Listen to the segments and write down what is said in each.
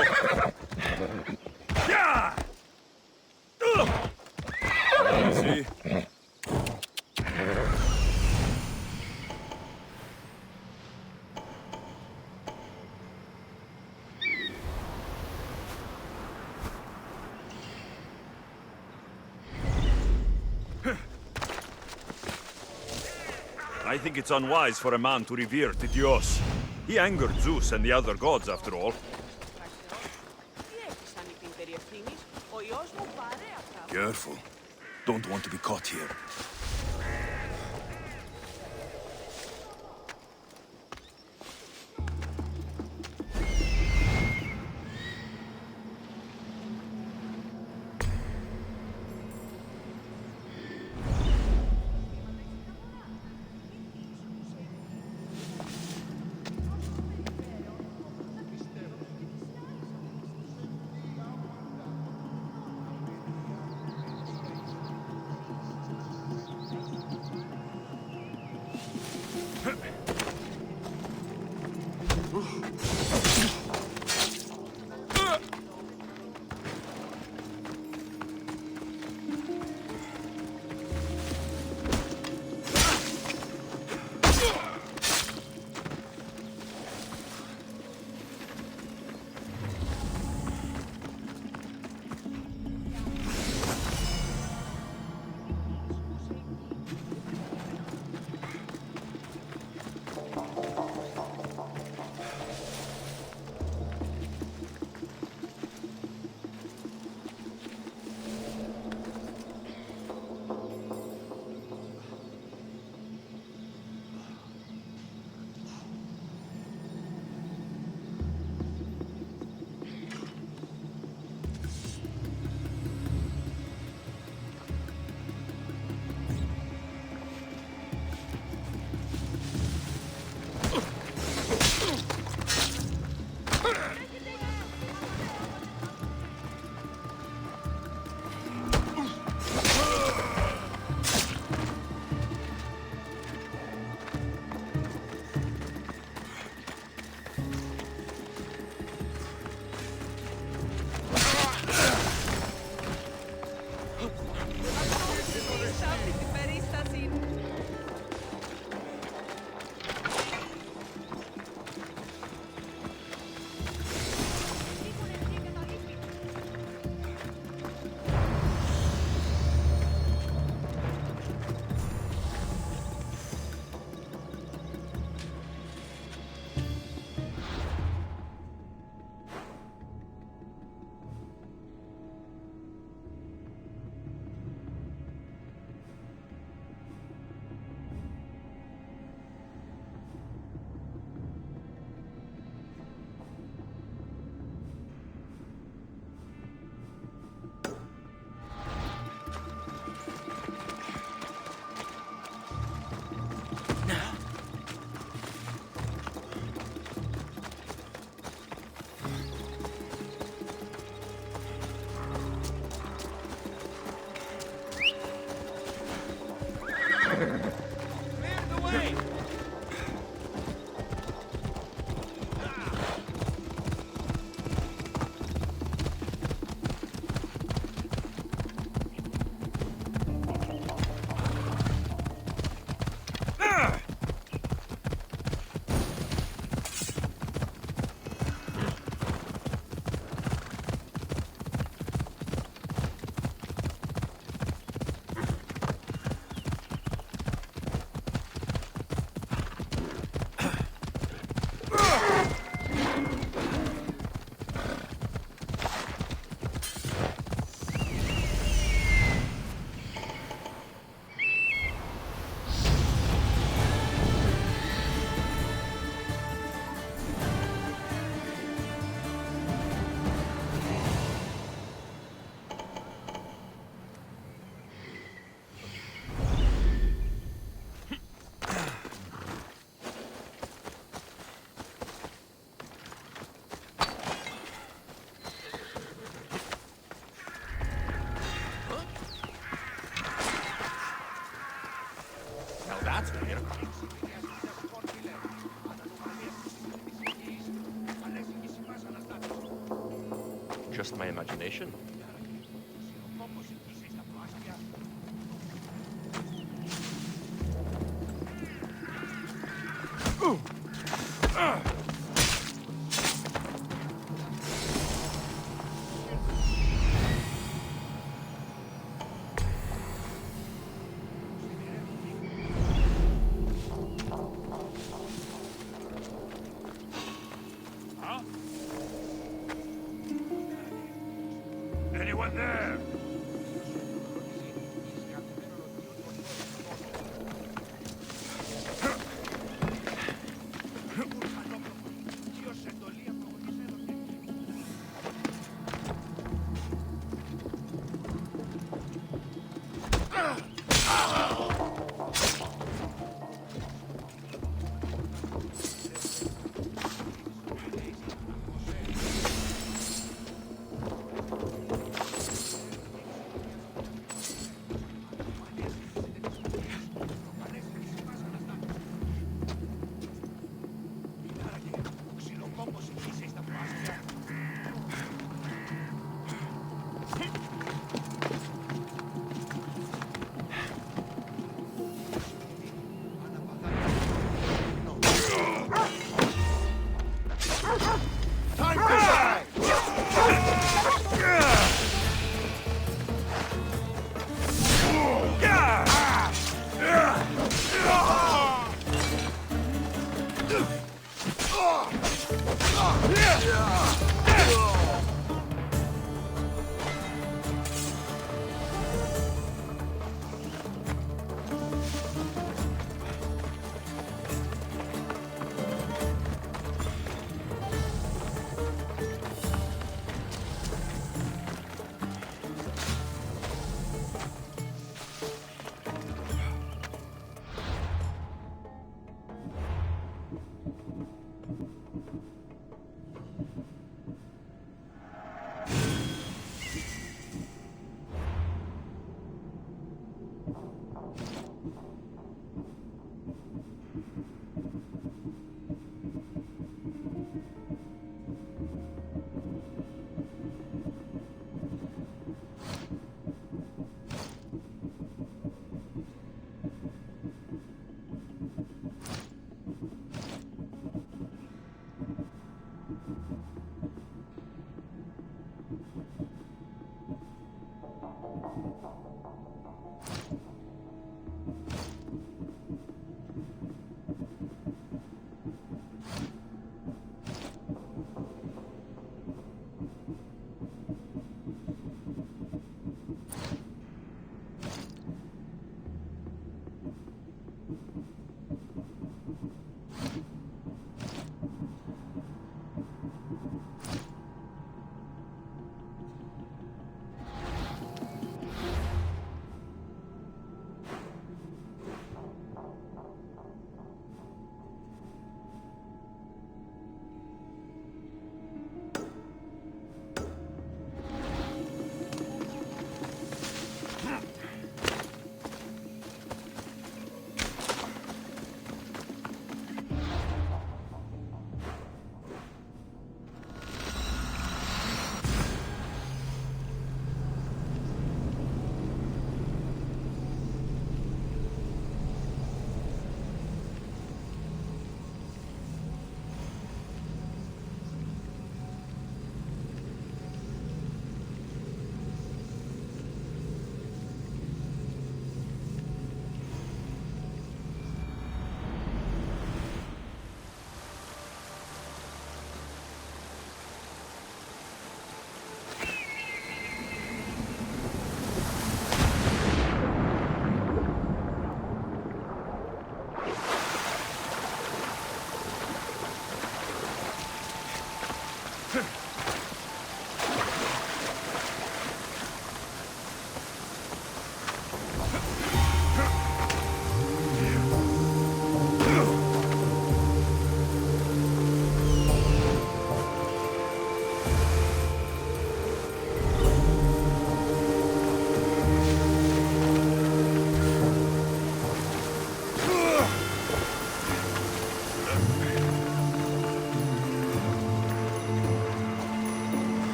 αυτό. Έτσι. I think it's unwise for a man to revere Tityos. He angered Zeus and the other gods, after all. Careful. Don't want to be caught here. just my imagination? Anyone there?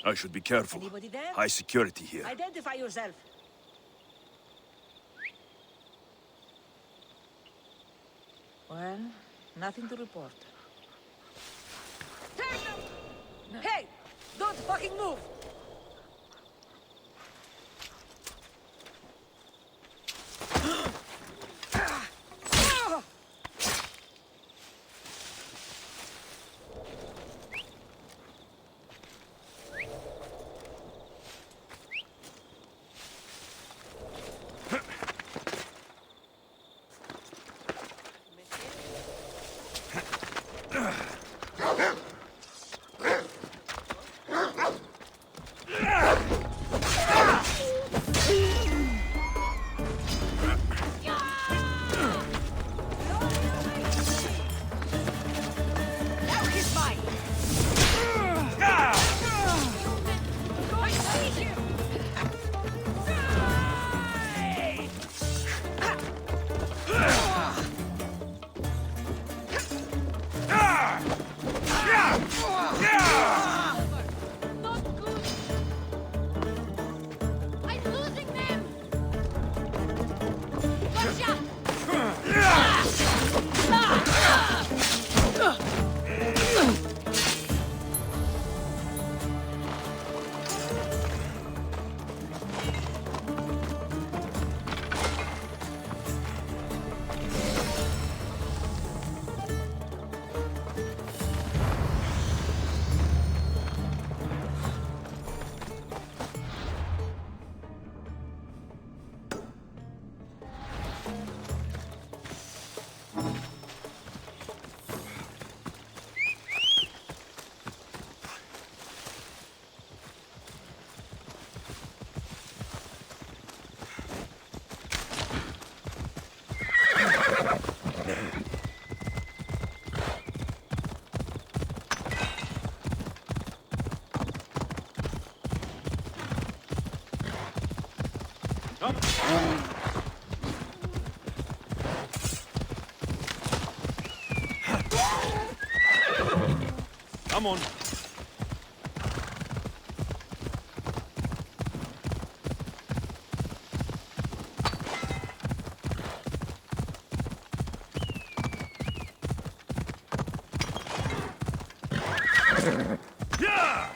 I should be careful. Anybody there? High security here. Identify yourself. Well, nothing to report. Take them! Hey! Don't fucking move! Come on. Yeah!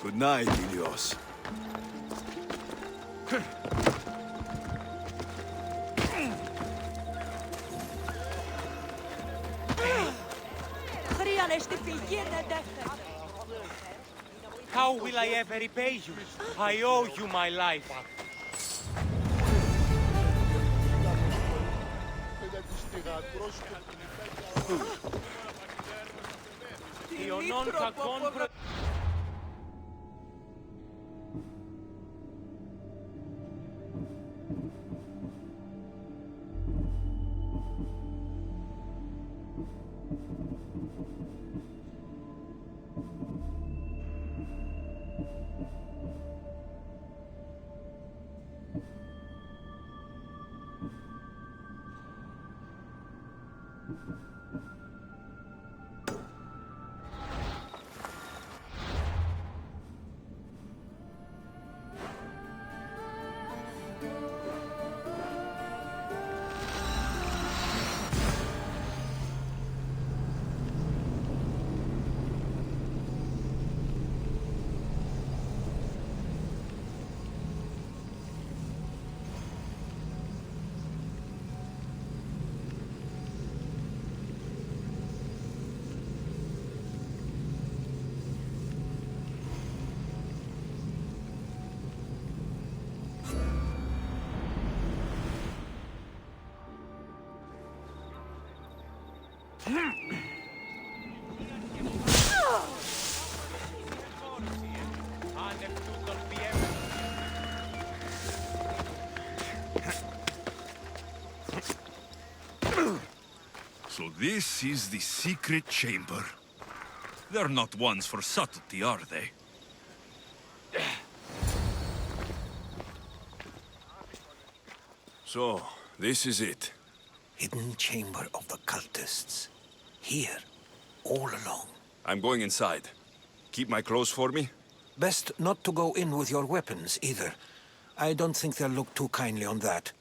Good night, Tityos. How will I ever repay you? I owe you my life. Io non t'accompro. So this is the secret chamber. They're not ones for subtlety, are they? So, this is it. Hidden chamber of the cultists. Here, all along. I'm going inside. Keep my clothes for me? Best not to go in with your weapons, either. I don't think they'll look too kindly on that.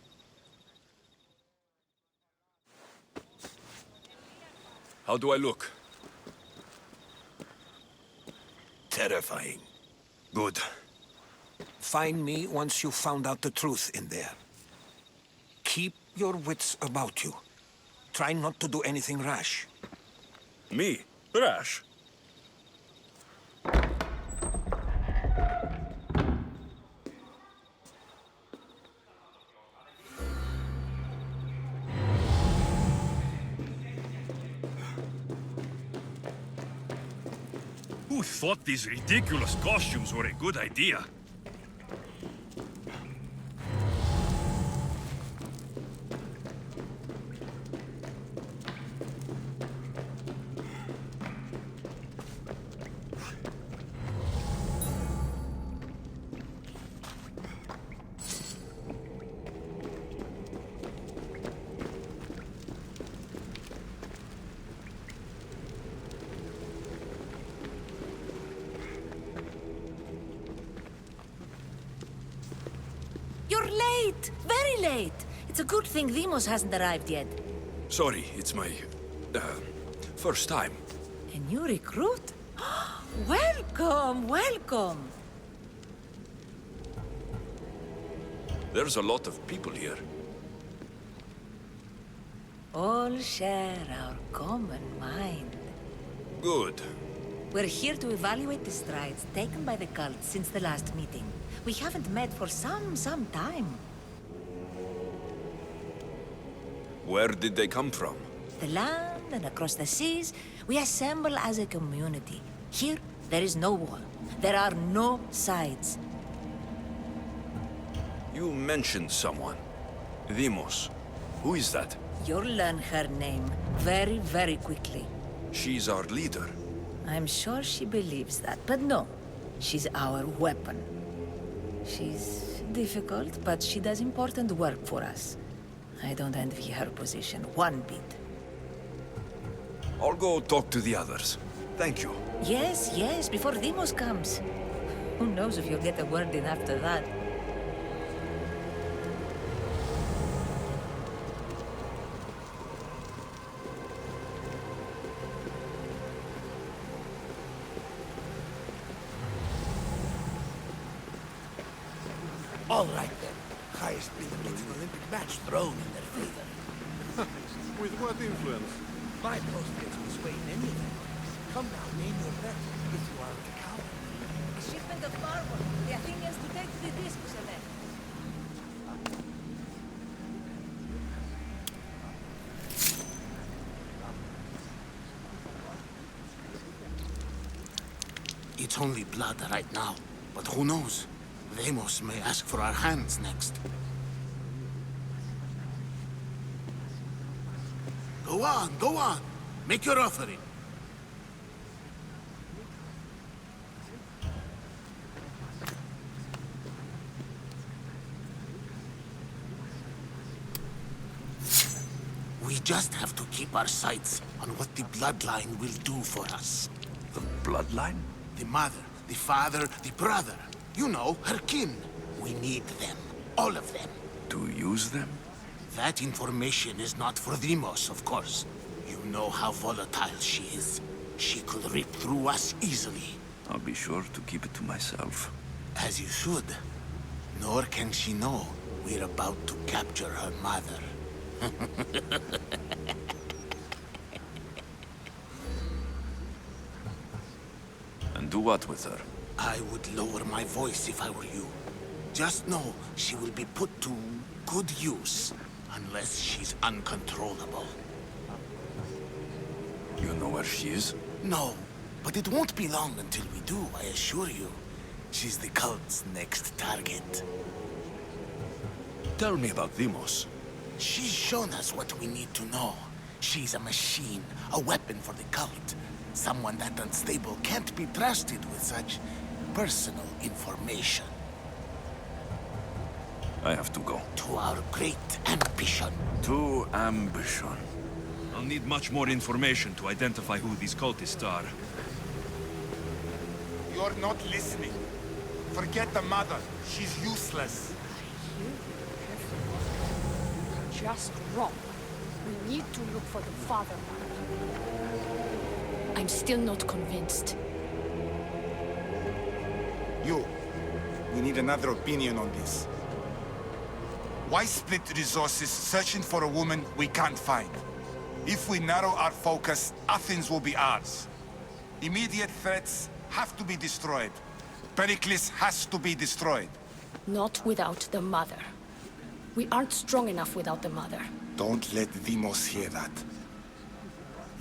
How do I look? Terrifying. Good. Find me once you've found out the truth in there. Keep your wits about you. Try not to do anything rash. Me? Rash? Who thought these ridiculous costumes were a good idea? You're late! Very late! It's a good thing Deimos hasn't arrived yet. Sorry, it's my... first time. A new recruit? Welcome, welcome. There's a lot of people here. All share our common mind. Good. We're here to evaluate the strides taken by the cult since the last meeting. We haven't met for some time. Where did they come from? The land and across the seas, we assemble as a community. Here, there is no war. There are no sides. You mentioned someone. Deimos. Who is that? You'll learn her name very, very quickly. She's our leader. I'm sure she believes that, but no. She's our weapon. She's difficult, but she does important work for us. I don't envy her position one bit. I'll go talk to the others. Thank you. Yes, yes, before Deimos comes. Who knows if you'll get a word in after that. All right then. Highest bidder gets an Olympic match thrown in their favor. With what influence? My prospects will sway in any event. Come now, name your bet, if you are the coward. A shipment of marble. The Athenians to take to the discus event. It's only blood right now, but who knows? Deimos may ask for our hands next. Go on, go on. Make your offering. We just have to keep our sights on what the bloodline will do for us. The bloodline? The mother, the father, the brother. You know, her kin. We need them. All of them. To use them? That information is not for Deimos, of course. You know how volatile she is. She could rip through us easily. I'll be sure to keep it to myself. As you should. Nor can she know we're about to capture her mother. And do what with her? I would lower my voice if I were you. Just know she will be put to good use, unless she's uncontrollable. You know where she is? No, but it won't be long until we do, I assure you. She's the cult's next target. Tell me about Deimos. She's shown us what we need to know. She's a machine, a weapon for the cult. Someone that unstable can't be trusted with such personal information. I have to go. To our great ambition. To ambition. I'll need much more information to identify who these cultists are. You're not listening. Forget the mother. She's useless. Just wrong. We need to look for the father. I'm still not convinced. We need another opinion on this. Why split resources searching for a woman we can't find? If we narrow our focus, Athens will be ours. Immediate threats have to be destroyed. Pericles has to be destroyed. Not without the mother. We aren't strong enough without the mother. Don't let Deimos hear that.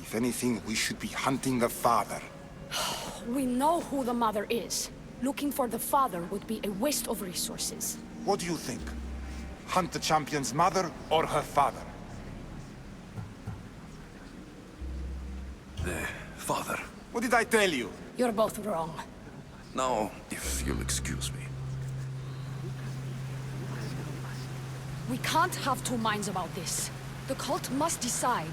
If anything, we should be hunting the father. We know who the mother is. Looking for the father would be a waste of resources. What do you think? Hunt the champion's mother or her father? The father. What did I tell you? You're both wrong. Now, if you'll excuse me. We can't have two minds about this. The cult must decide.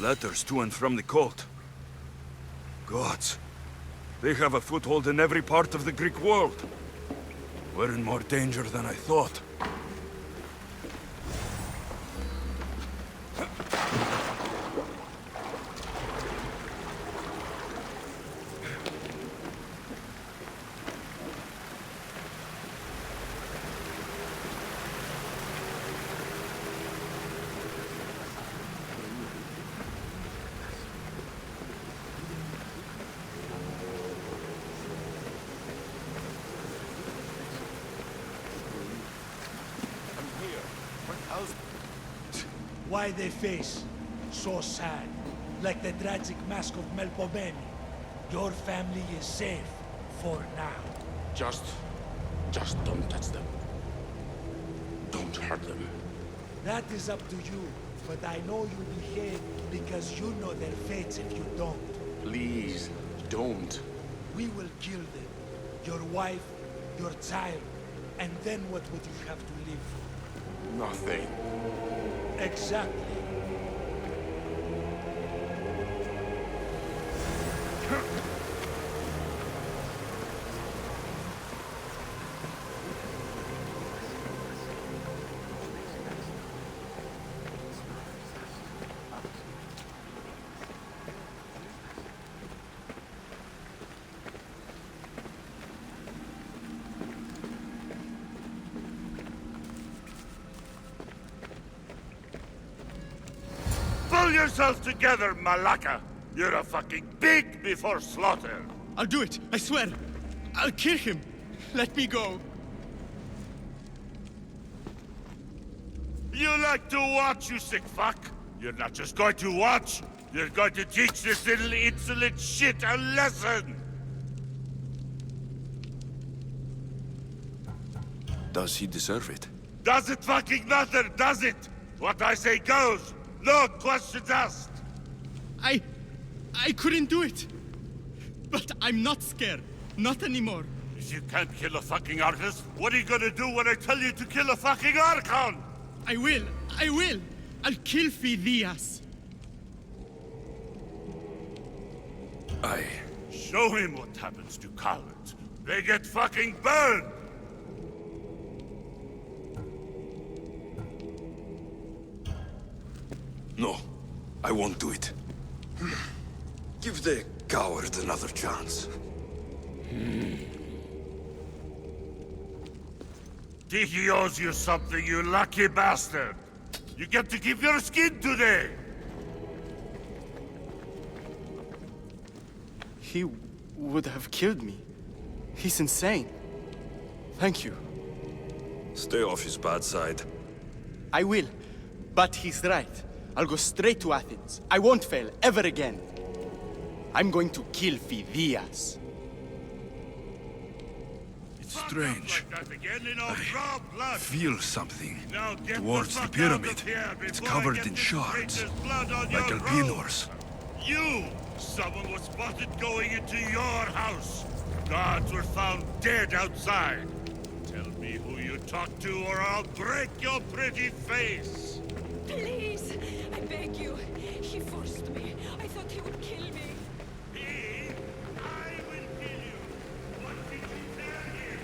Letters to and from the cult. Gods. They have a foothold in every part of the Greek world. We're in more danger than I thought. Why they face? So sad. Like the tragic mask of Melpomene. Your family is safe. For now. Just don't touch them. Don't hurt them. That is up to you. But I know you behave because you know their fates if you don't. Please, don't. We will kill them. Your wife, your child. And then what would you have to live for? Nothing. Exactly. Pull yourself together, Malaka! You're a fucking pig before slaughter! I'll do it, I swear! I'll kill him! Let me go! You like to watch, you sick fuck! You're not just going to watch, you're going to teach this little insolent shit a lesson! Does he deserve it? Does it fucking matter, does it? What I say goes! No questions asked! I couldn't do it! But I'm not scared. Not anymore. If you can't kill a fucking artist, what are you gonna do when I tell you to kill a fucking Archon? I will! I'll kill Phidias! Show him what happens to cowards. They get fucking burned! No, I won't do it. Give the coward another chance. He owes you something, you lucky bastard! You get to keep your skin today! He would have killed me. He's insane. Thank you. Stay off his bad side. I will. But he's right. I'll go straight to Athens. I won't fail ever again. I'm going to kill Phidias. It's strange. I feel something Now get towards the fuck out pyramid. of here It's before I covered get in the shards, traitor's blood on like your Albinor's. robe. You! Someone was spotted going into your house. Guards were found dead outside. Tell me who you talked to or I'll break your pretty face. Please, I beg you. He forced me. I thought he would kill me. He? I will kill you. What did you tell him?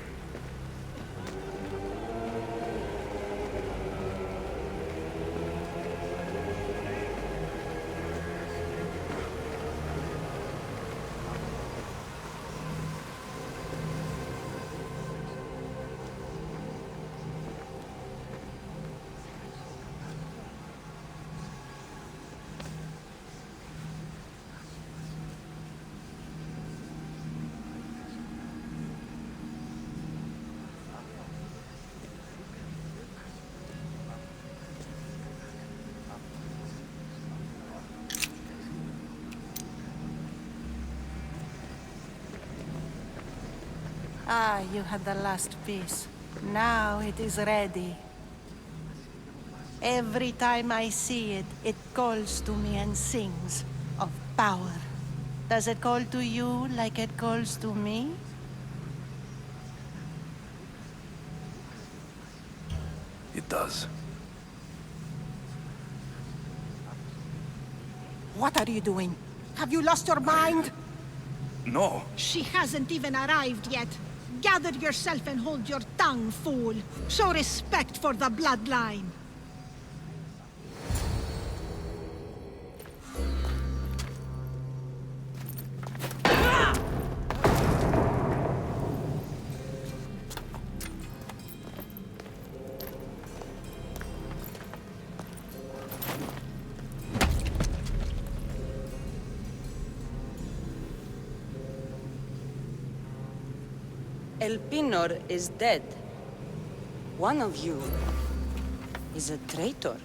Ah, you had the last piece. Now it is ready. Every time I see it, it calls to me and sings of power. Does it call to you like it calls to me? It does. What are you doing? Have you lost your mind? No. She hasn't even arrived yet. Gather yourself and hold your tongue, fool. Show respect for the bloodline. El Pinor is dead. One of you is a traitor.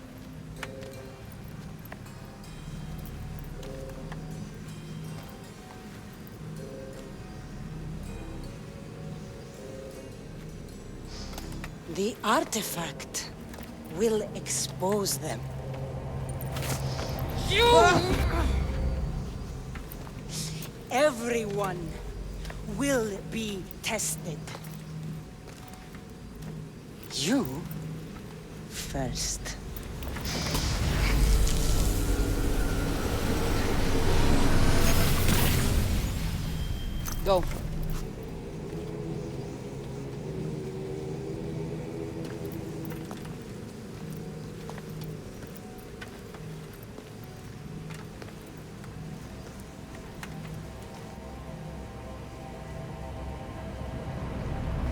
The artifact will expose them. You! Everyone will be tested. You first. Go.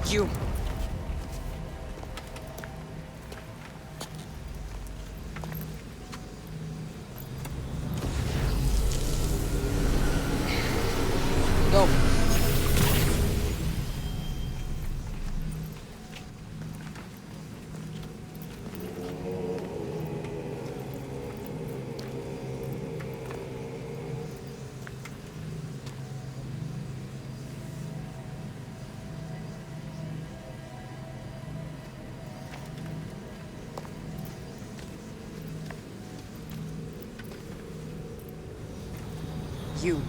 You. Go. You.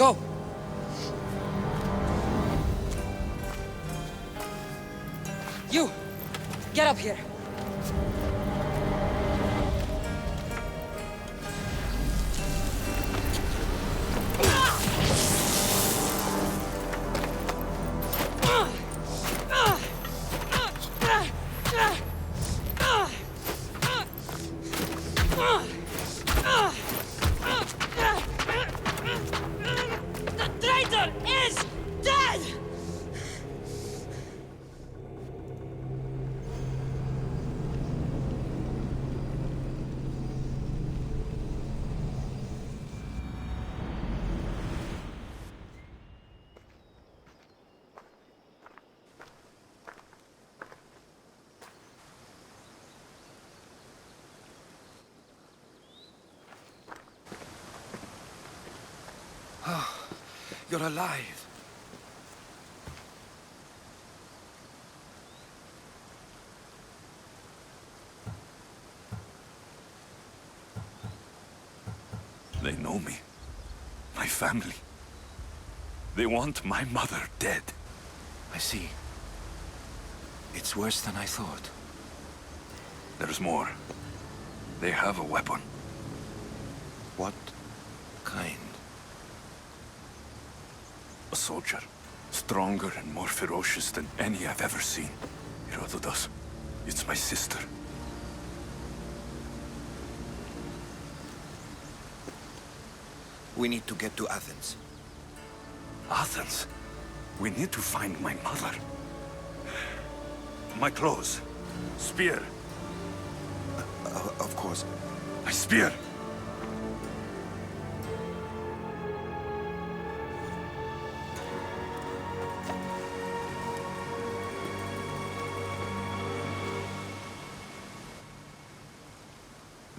Go! You! Get up here! You're alive. They know me. My family. They want my mother dead. I see. It's worse than I thought. There's more. They have a weapon. What kind? A soldier. Stronger and more ferocious than any I've ever seen. Erochos. It's my sister. We need to get to Athens. Athens? We need to find my mother. My clothes. Spear. of course. My spear!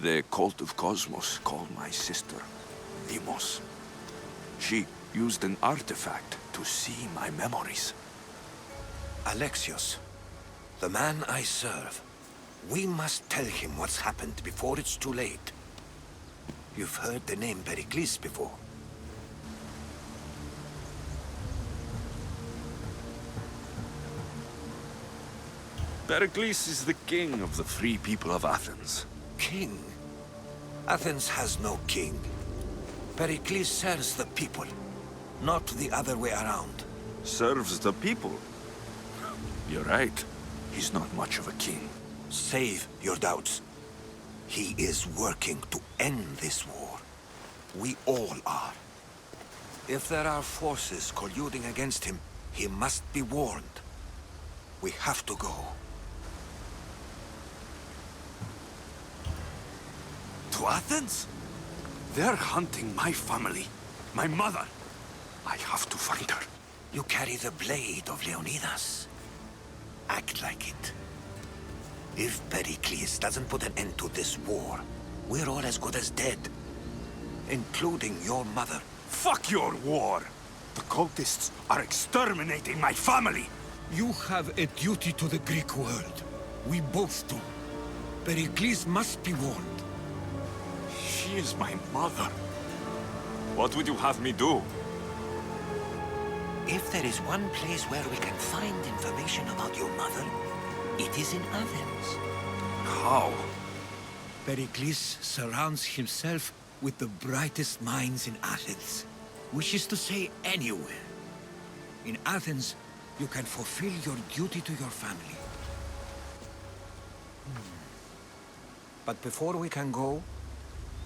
The cult of Kosmos called my sister Deimos. She used an artifact to see my memories. Alexios, the man I serve. We must tell him what's happened before it's too late. You've heard the name Pericles before. Pericles is the king of the free people of Athens. King? Athens has no king. Pericles serves the people, not the other way around. Serves the people? You're right. He's not much of a king. Save your doubts. He is working to end this war. We all are. If there are forces colluding against him, he must be warned. We have to go. To Athens? They're hunting my family, my mother. I have to find her. You carry the blade of Leonidas. Act like it. If Pericles doesn't put an end to this war, we're all as good as dead. Including your mother. Fuck your war! The cultists are exterminating my family! You have a duty to the Greek world. We both do. Pericles must be warned. She is my mother. What would you have me do? If there is one place where we can find information about your mother, it is in Athens. How? Pericles surrounds himself with the brightest minds in Athens. Which is to say, anywhere. In Athens, you can fulfill your duty to your family. But before we can go,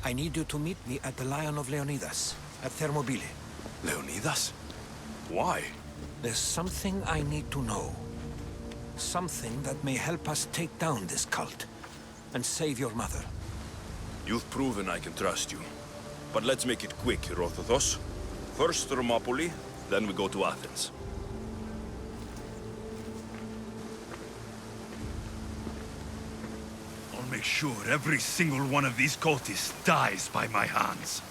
I need you to meet me at the Lion of Leonidas, at Thermopylae. Leonidas? Why? There's something I need to know. Something that may help us take down this cult and save your mother. You've proven I can trust you. But let's make it quick, Erochos. First Thermopylae, then we go to Athens. I'll make sure every single one of these cultists dies by my hands.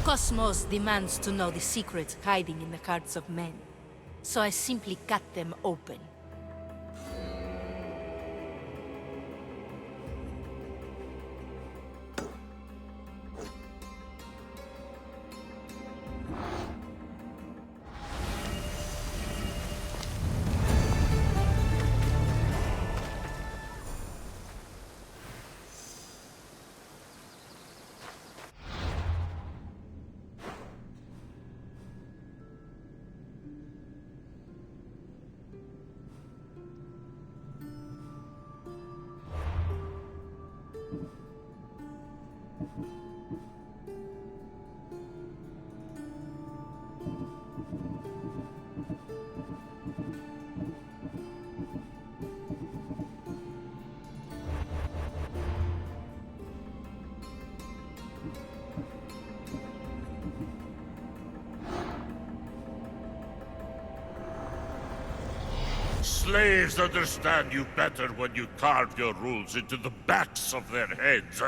Kosmos demands to know the secrets hiding in the hearts of men, so I simply cut them open. slaves understand you better when you carve your rules into the backs of their heads.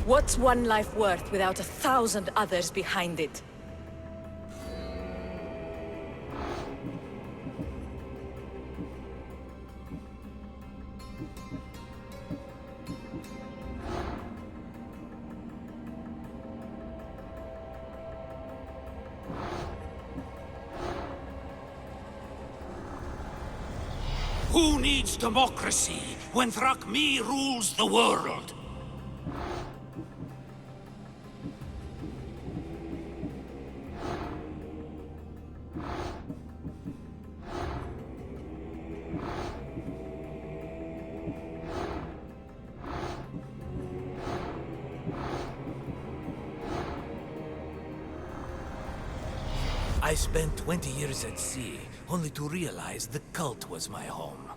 What's one life worth without 1,000 others behind it? Who needs democracy when Thrakmi rules the world? I spent 20 years at sea, only to realize the cult was my home.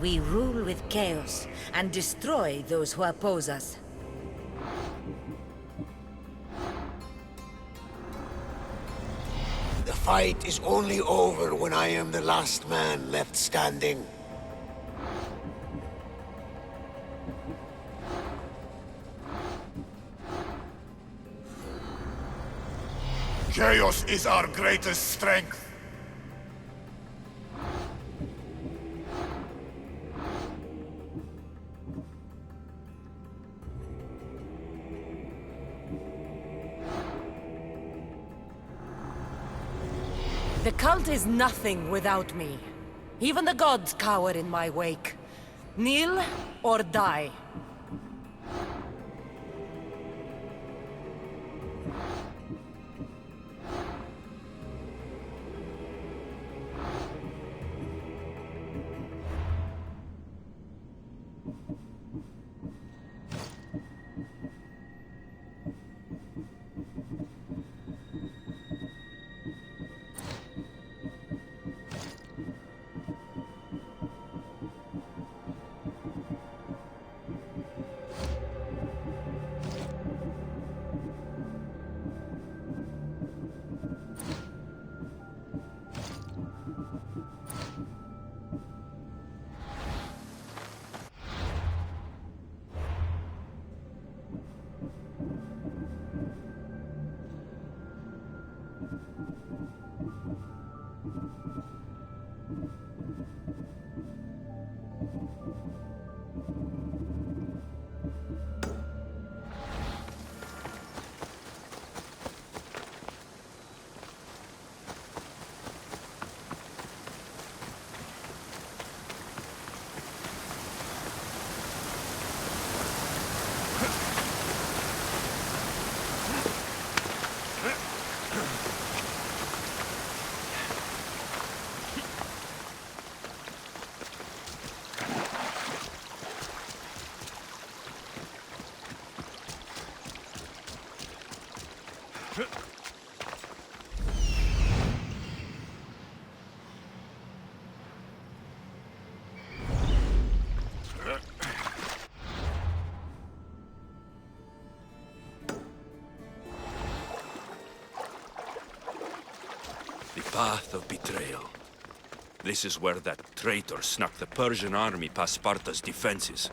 We rule with chaos and destroy those who oppose us. The fight is only over when I am the last man left standing. Chaos is our greatest strength. The cult is nothing without me. Even the gods cower in my wake. Kneel or die. Path of betrayal. This is where that traitor snuck the Persian army past Sparta's defenses.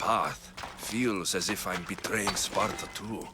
path feels as if I'm betraying Sparta too.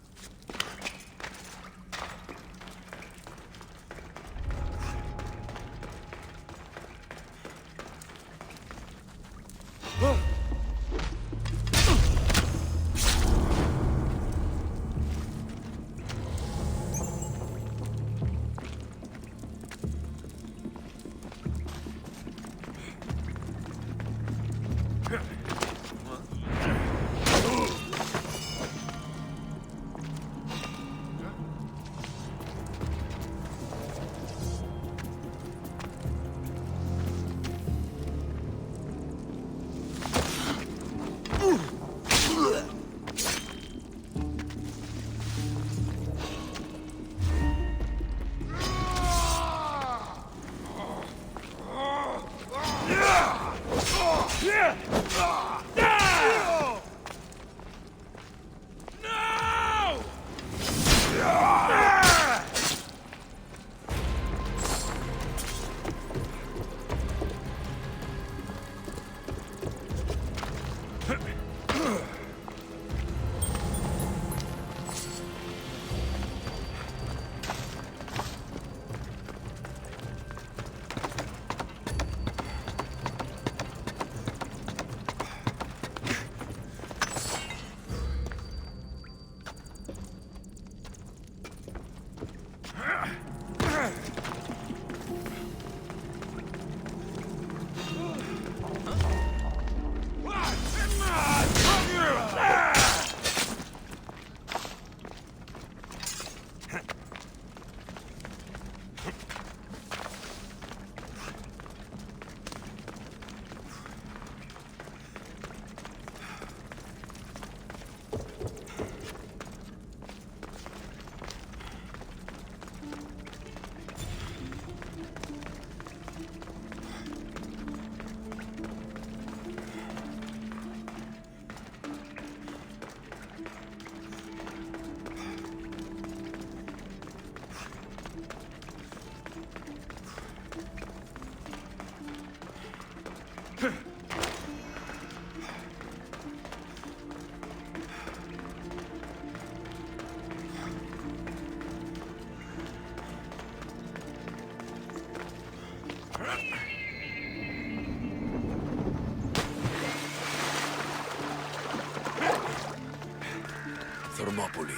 Thermopylae.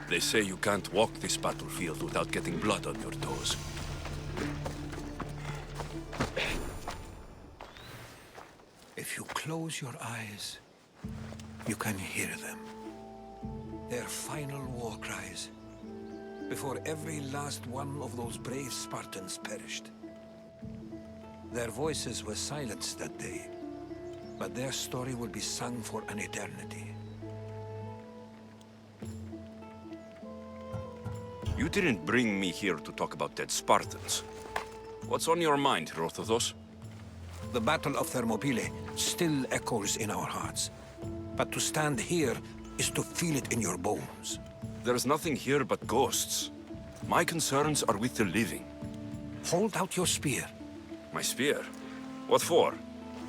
They say you can't walk this battlefield without getting blood on your toes. If you close your eyes, you can hear them. Their final war cries, before every last one of those brave Spartans perished. Their voices were silenced that day, but their story will be sung for an eternity. You didn't bring me here to talk about dead Spartans. What's on your mind, Erochos? The Battle of Thermopylae still echoes in our hearts. But to stand here is to feel it in your bones. There's nothing here but ghosts. My concerns are with the living. Hold out your spear. My spear? What for?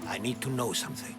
I need to know something.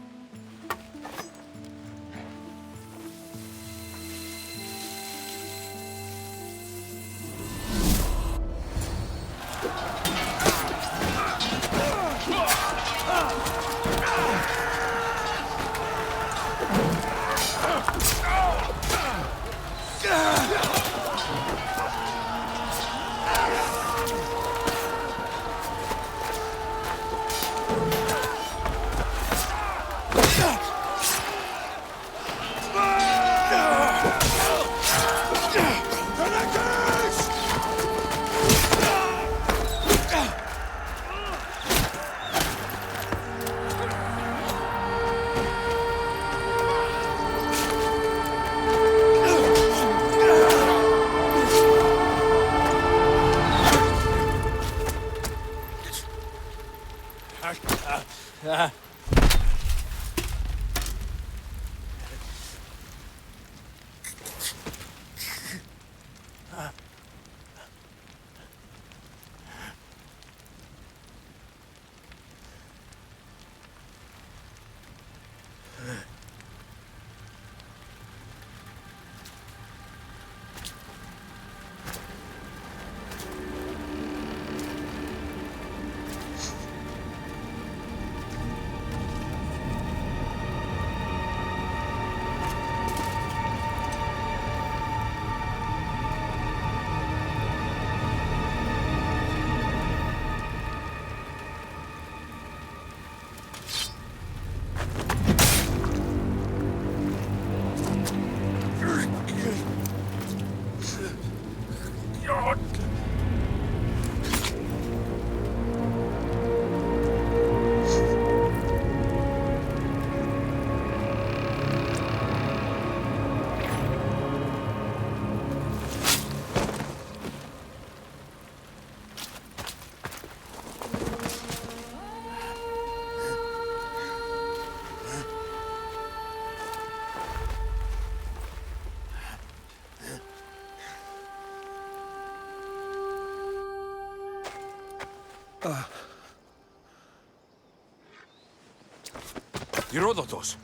Erochos!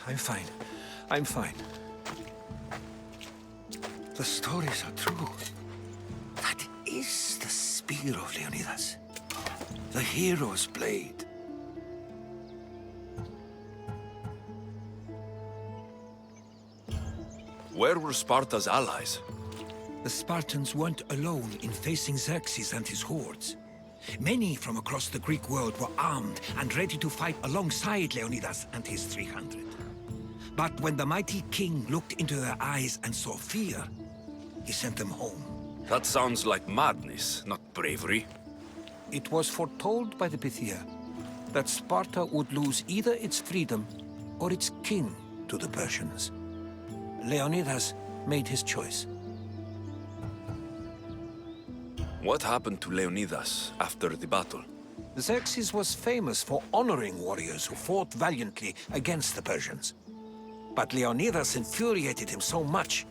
I'm fine. I'm fine. The stories are true. That is the spear of Leonidas. The hero's blade. Where were Sparta's allies? The Spartans weren't alone in facing Xerxes and his hordes. Many from across the Greek world were armed and ready to fight alongside Leonidas and his 300. But when the mighty king looked into their eyes and saw fear, he sent them home. That sounds like madness, not bravery. It was foretold by the Pythia that Sparta would lose either its freedom or its king to the Persians. Leonidas made his choice. What happened to Leonidas after the battle? Xerxes was famous for honoring warriors who fought valiantly against the Persians. But Leonidas infuriated him so much,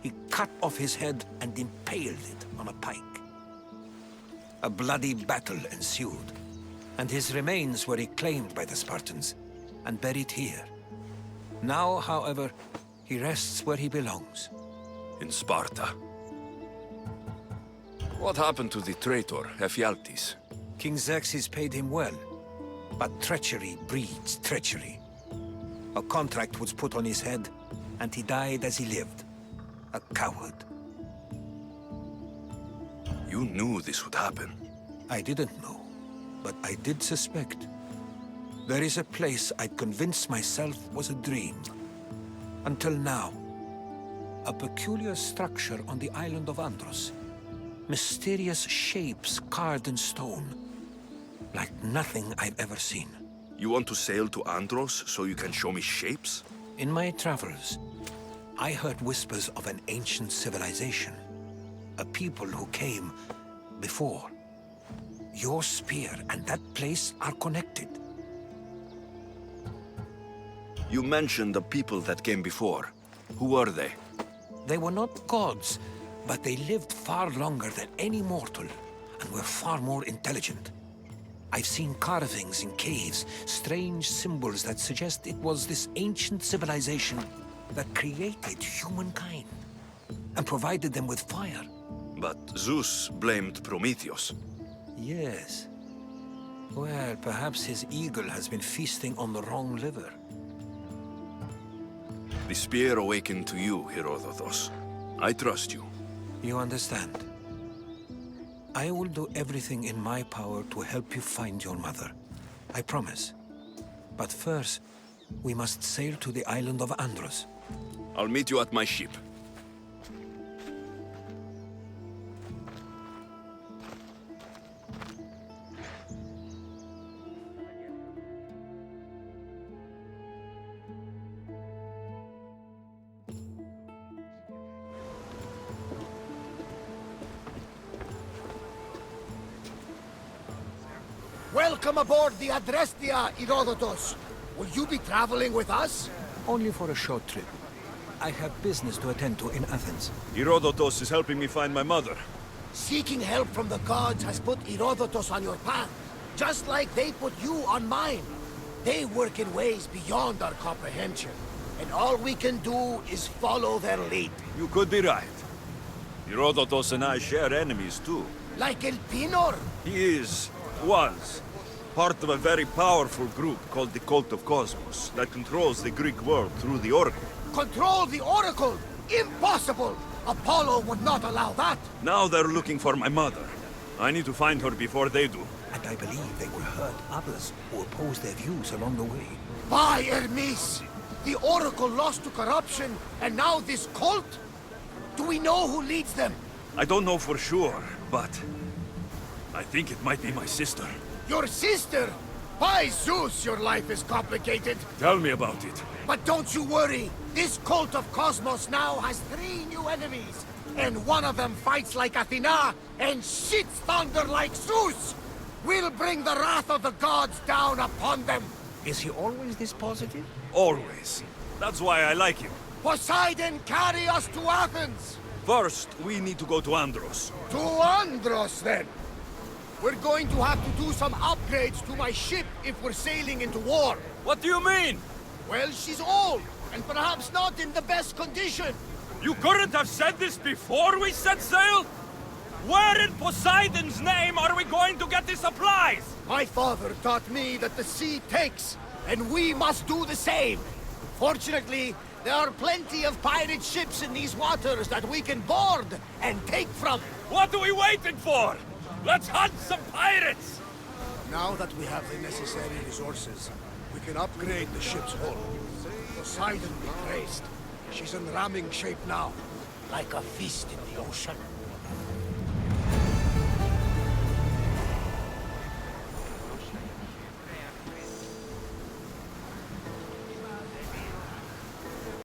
he cut off his head and impaled it on a pike. A bloody battle ensued, and his remains were reclaimed by the Spartans and buried here. Now, however, he rests where he belongs. In Sparta. What happened to the traitor, Ephialtes? King Xerxes paid him well, but treachery breeds treachery. A contract was put on his head, and he died as he lived. A coward. You knew this would happen. I didn't know, but I did suspect. There is a place I'd convinced myself was a dream. Until now. A peculiar structure on the island of Andros. Mysterious shapes carved in stone. Like nothing I've ever seen. You want to sail to Andros so you can show me shapes? In my travels, I heard whispers of an ancient civilization. A people who came before. Your spear and that place are connected. You mentioned the people that came before. Who were they? They were not gods, but they lived far longer than any mortal, and were far more intelligent. I've seen carvings in caves, strange symbols that suggest it was this ancient civilization that created humankind, and provided them with fire. But Zeus blamed Prometheus. Yes. Well, perhaps his eagle has been feasting on the wrong liver. The spear awakened to you, Erochos. I trust you. You understand. I will do everything in my power to help you find your mother. I promise. But first, we must sail to the island of Andros. I'll meet you at my ship. Welcome aboard the Adrestia, Erochos. Will you be traveling with us? Only for a short trip. I have business to attend to in Athens. Erochos is helping me find my mother. Seeking help from the gods has put Erochos on your path, just like they put you on mine. They work in ways beyond our comprehension, and all we can do is follow their lead. You could be right. Erochos and I share enemies too. Like El Pinor? He was, part of a very powerful group called the Cult of Kosmos that controls the Greek world through the Oracle. Control the Oracle? Impossible! Apollo would not allow that! Now they're looking for my mother. I need to find her before they do. And I believe they will hurt others who oppose their views along the way. By Hermes! The Oracle lost to corruption, and now this cult? Do we know who leads them? I don't know for sure, but I think it might be my sister. Your sister? By Zeus, your life is complicated. Tell me about it. But don't you worry. This cult of Kosmos now has 3 new enemies. And one of them fights like Athena and shits thunder like Zeus. We'll bring the wrath of the gods down upon them. Is he always this positive? Always. That's why I like him. Poseidon, carry us to Athens! First, we need to go to Andros. To Andros, then! We're going to have to do some upgrades to my ship if we're sailing into war. What do you mean? Well, she's old, and perhaps not in the best condition. You couldn't have said this before we set sail? Where in Poseidon's name are we going to get the supplies? My father taught me that the sea takes, and we must do the same. Fortunately, there are plenty of pirate ships in these waters that we can board and take from. What are we waiting for? Let's hunt some pirates! Now that we have the necessary resources, we can upgrade the ship's hull. Poseidon be praised. She's in ramming shape now, like a feast in the ocean.